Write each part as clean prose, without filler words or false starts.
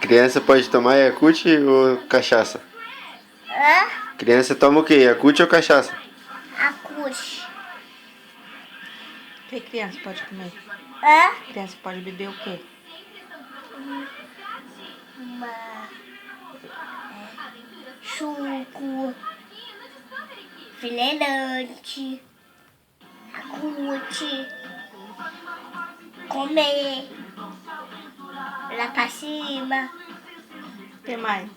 Criança pode tomar Yakult ou cachaça? Hã? Criança toma o quê? Yakult ou cachaça? Acute. O que criança pode comer? Hã? Criança pode beber o quê? Suco. Refrigerante. Acute. Comer. Lá pra cima. O que mais?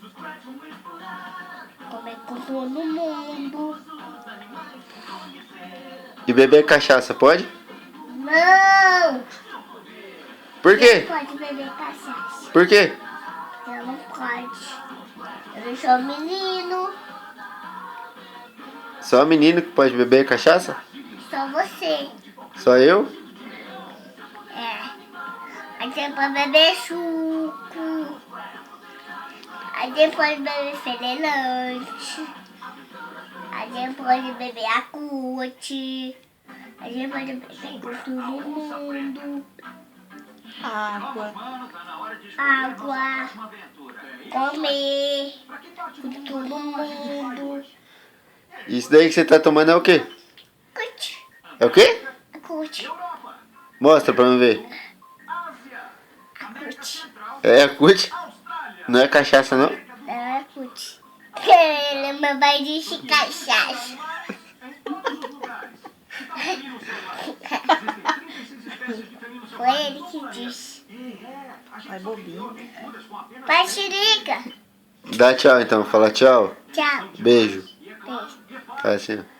Comer com todo mundo. E beber cachaça, pode? Não! Por quê? Não pode beber cachaça. Por quê? Eu não pode. Eu não sou menino. Só menino que pode beber cachaça? Só você. Só eu? É. A gente pode beber suco. A gente pode beber refrigerante. A gente pode beber acute. A gente pode beber com todo mundo. Água. Água. Comer. Com todo mundo. Isso daí que você tá tomando é o quê? Acute. É o quê? Acute. Mostra pra mim ver. Acute. É Yakult? Não é cachaça, não? Não é acute. Ele é meu pai de cachaça. Foi ele que disse. Vai bobinho. Pai Xerica. Dá tchau então, fala tchau. Tchau. Beijo. Beijo. Tá assim, ó.